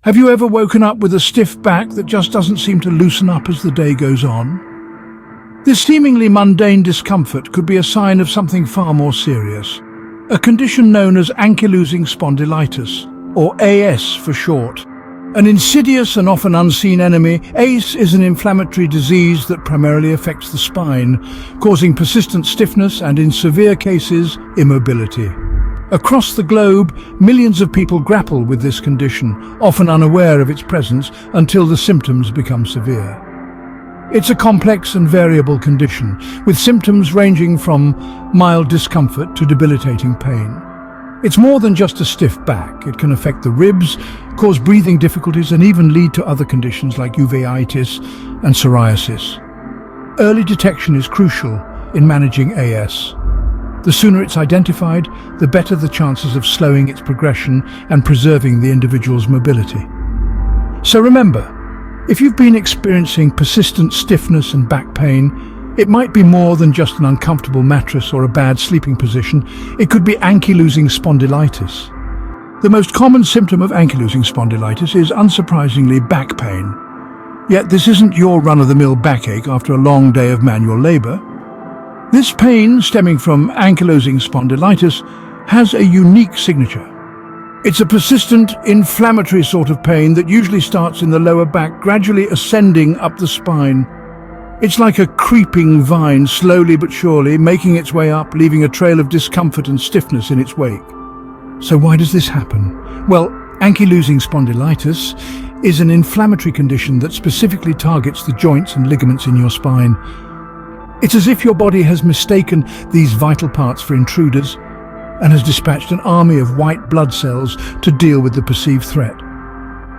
Have you ever woken up with a stiff back that just doesn't seem to loosen up as the day goes on? This seemingly mundane discomfort could be a sign of something far more serious, a condition known as ankylosing spondylitis, or AS for short. An insidious and often unseen enemy, ACE is an inflammatory disease that primarily affects the spine, causing persistent stiffness and, in severe cases, immobility. Across the globe, millions of people grapple with this condition, often unaware of its presence until the symptoms become severe. It's a complex and variable condition, with symptoms ranging from mild discomfort to debilitating pain. It's more than just a stiff back. It can affect the ribs, cause breathing difficulties, and even lead to other conditions like uveitis and psoriasis. Early detection is crucial in managing AS. The sooner it's identified, the better the chances of slowing its progression and preserving the individual's mobility. So remember, if you've been experiencing persistent stiffness and back pain, it might be more than just an uncomfortable mattress or a bad sleeping position. It could be ankylosing spondylitis. The most common symptom of ankylosing spondylitis is, unsurprisingly, back pain. Yet this isn't your run-of-the-mill backache after a long day of manual labor. This pain, stemming from ankylosing spondylitis, has a unique signature. It's a persistent, inflammatory sort of pain that usually starts in the lower back, gradually ascending up the spine. It's like a creeping vine, slowly but surely, making its way up, leaving a trail of discomfort and stiffness in its wake. So why does this happen? Well, ankylosing spondylitis is an inflammatory condition that specifically targets the joints and ligaments in your spine. It's as if your body has mistaken these vital parts for intruders and has dispatched an army of white blood cells to deal with the perceived threat.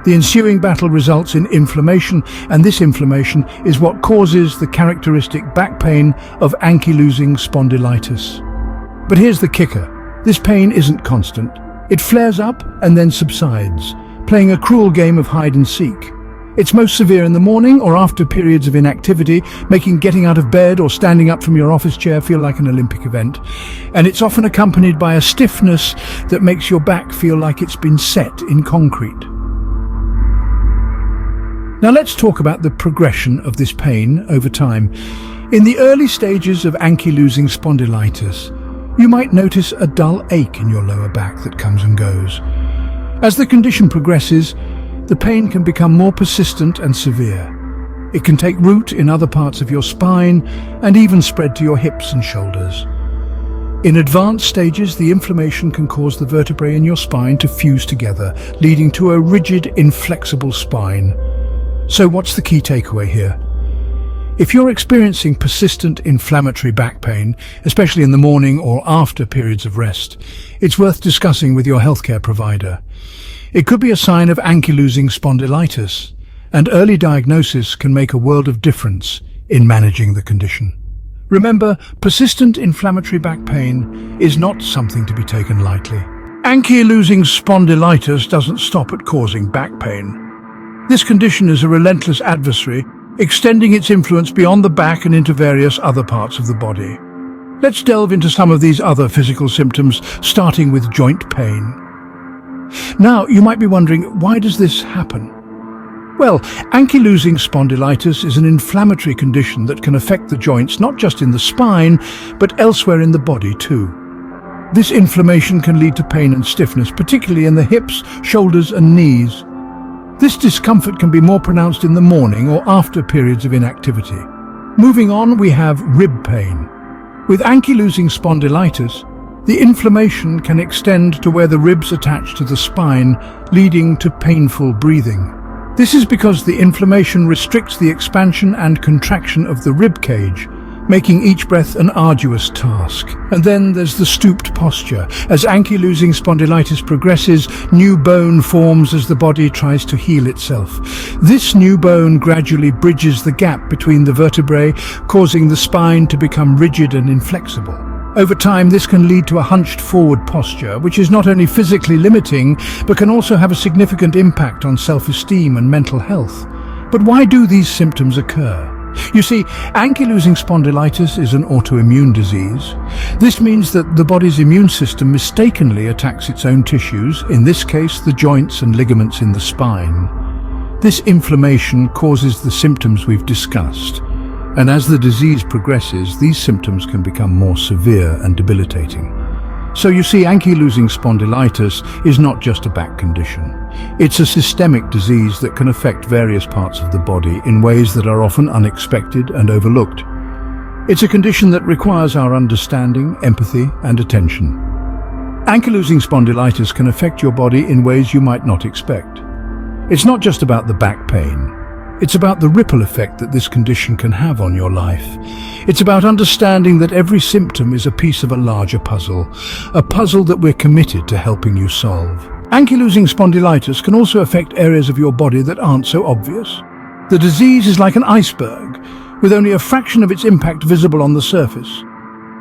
The ensuing battle results in inflammation, and this inflammation is what causes the characteristic back pain of ankylosing spondylitis. But here's the kicker. This pain isn't constant. It flares up and then subsides, playing a cruel game of hide and seek. It's most severe in the morning or after periods of inactivity, making getting out of bed or standing up from your office chair feel like an Olympic event. And it's often accompanied by a stiffness that makes your back feel like it's been set in concrete. Now let's talk about the progression of this pain over time. In the early stages of ankylosing spondylitis, you might notice a dull ache in your lower back that comes and goes. As the condition progresses, the pain can become more persistent and severe. It can take root in other parts of your spine and even spread to your hips and shoulders. In advanced stages, the inflammation can cause the vertebrae in your spine to fuse together, leading to a rigid, inflexible spine. So what's the key takeaway here? If you're experiencing persistent inflammatory back pain, especially in the morning or after periods of rest, it's worth discussing with your healthcare provider. It could be a sign of ankylosing spondylitis, and early diagnosis can make a world of difference in managing the condition. Remember, persistent inflammatory back pain is not something to be taken lightly. Ankylosing spondylitis doesn't stop at causing back pain. This condition is a relentless adversary, extending its influence beyond the back and into various other parts of the body. Let's delve into some of these other physical symptoms, starting with joint pain. Now, you might be wondering, why does this happen? Well, ankylosing spondylitis is an inflammatory condition that can affect the joints not just in the spine, but elsewhere in the body too. This inflammation can lead to pain and stiffness, particularly in the hips, shoulders and knees. This discomfort can be more pronounced in the morning or after periods of inactivity. Moving on, we have rib pain. With ankylosing spondylitis, the inflammation can extend to where the ribs attach to the spine, leading to painful breathing. This is because the inflammation restricts the expansion and contraction of the rib cage, making each breath an arduous task. And then there's the stooped posture. As ankylosing spondylitis progresses, new bone forms as the body tries to heal itself. This new bone gradually bridges the gap between the vertebrae, causing the spine to become rigid and inflexible. Over time, this can lead to a hunched forward posture, which is not only physically limiting, but can also have a significant impact on self-esteem and mental health. But why do these symptoms occur? You see, ankylosing spondylitis is an autoimmune disease. This means that the body's immune system mistakenly attacks its own tissues, in this case the joints and ligaments in the spine. This inflammation causes the symptoms we've discussed, and as the disease progresses, these symptoms can become more severe and debilitating. So you see, ankylosing spondylitis is not just a back condition. It's a systemic disease that can affect various parts of the body in ways that are often unexpected and overlooked. It's a condition that requires our understanding, empathy, and attention. Ankylosing spondylitis can affect your body in ways you might not expect. It's not just about the back pain. It's about the ripple effect that this condition can have on your life. It's about understanding that every symptom is a piece of a larger puzzle, a puzzle that we're committed to helping you solve. Ankylosing spondylitis can also affect areas of your body that aren't so obvious. The disease is like an iceberg, with only a fraction of its impact visible on the surface.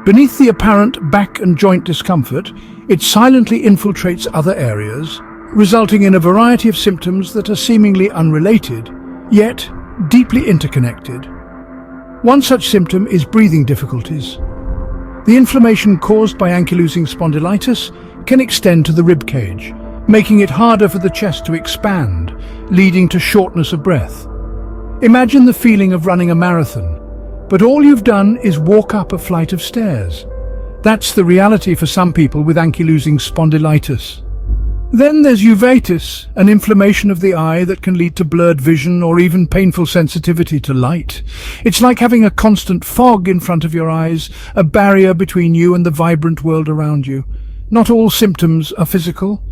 Beneath the apparent back and joint discomfort, it silently infiltrates other areas, resulting in a variety of symptoms that are seemingly unrelated, yet deeply interconnected. One such symptom is breathing difficulties. The inflammation caused by ankylosing spondylitis can extend to the rib cage, making it harder for the chest to expand, leading to shortness of breath. Imagine the feeling of running a marathon, but all you've done is walk up a flight of stairs. That's the reality for some people with ankylosing spondylitis. Then there's uveitis, an inflammation of the eye that can lead to blurred vision or even painful sensitivity to light. It's like having a constant fog in front of your eyes, a barrier between you and the vibrant world around you. Not all symptoms are physical.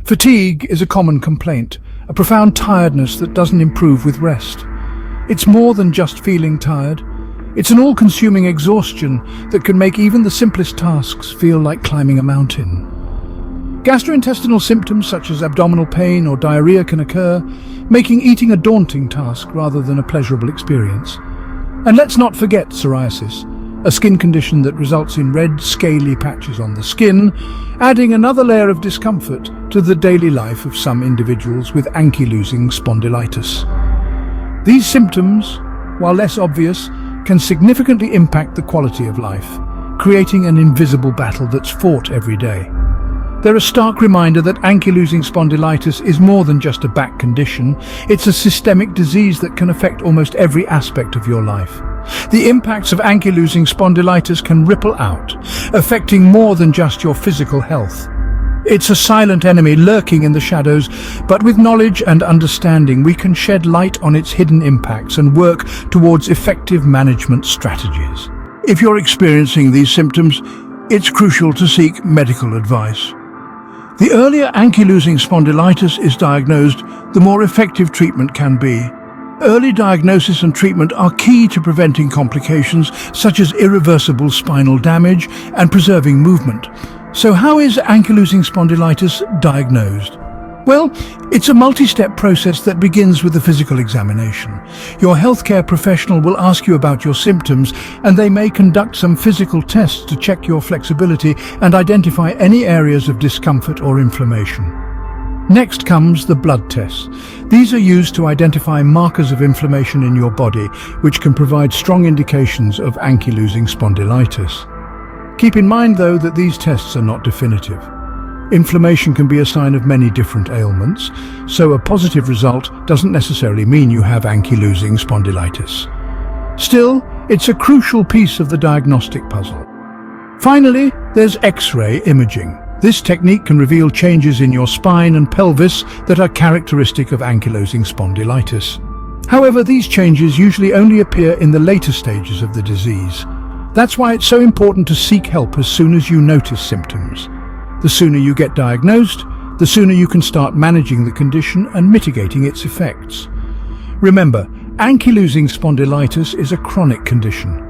Fatigue is a common complaint, a profound tiredness that doesn't improve with rest. It's more than just feeling tired. It's an all-consuming exhaustion that can make even the simplest tasks feel like climbing a mountain. Gastrointestinal symptoms such as abdominal pain or diarrhea can occur, making eating a daunting task rather than a pleasurable experience. And let's not forget psoriasis, a skin condition that results in red, scaly patches on the skin, adding another layer of discomfort to the daily life of some individuals with ankylosing spondylitis. These symptoms, while less obvious, can significantly impact the quality of life, creating an invisible battle that's fought every day. They're a stark reminder that ankylosing spondylitis is more than just a back condition. It's a systemic disease that can affect almost every aspect of your life. The impacts of ankylosing spondylitis can ripple out, affecting more than just your physical health. It's a silent enemy lurking in the shadows, but with knowledge and understanding, we can shed light on its hidden impacts and work towards effective management strategies. If you're experiencing these symptoms, it's crucial to seek medical advice. The earlier ankylosing spondylitis is diagnosed, the more effective treatment can be. Early diagnosis and treatment are key to preventing complications such as irreversible spinal damage and preserving movement. So how is ankylosing spondylitis diagnosed? Well, it's a multi-step process that begins with a physical examination. Your healthcare professional will ask you about your symptoms, and they may conduct some physical tests to check your flexibility and identify any areas of discomfort or inflammation. Next comes the blood tests. These are used to identify markers of inflammation in your body, which can provide strong indications of ankylosing spondylitis. Keep in mind, though, that these tests are not definitive. Inflammation can be a sign of many different ailments, so a positive result doesn't necessarily mean you have ankylosing spondylitis. Still, it's a crucial piece of the diagnostic puzzle. Finally, there's X-ray imaging. This technique can reveal changes in your spine and pelvis that are characteristic of ankylosing spondylitis. However, these changes usually only appear in the later stages of the disease. That's why it's so important to seek help as soon as you notice symptoms. The sooner you get diagnosed, the sooner you can start managing the condition and mitigating its effects. Remember, ankylosing spondylitis is a chronic condition.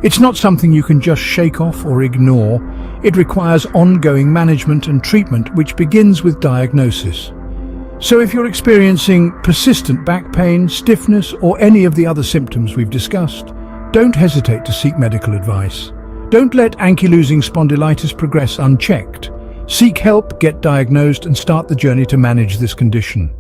It's not something you can just shake off or ignore. It requires ongoing management and treatment, which begins with diagnosis. So if you're experiencing persistent back pain, stiffness, or any of the other symptoms we've discussed, don't hesitate to seek medical advice. Don't let ankylosing spondylitis progress unchecked. Seek help, get diagnosed, and start the journey to manage this condition.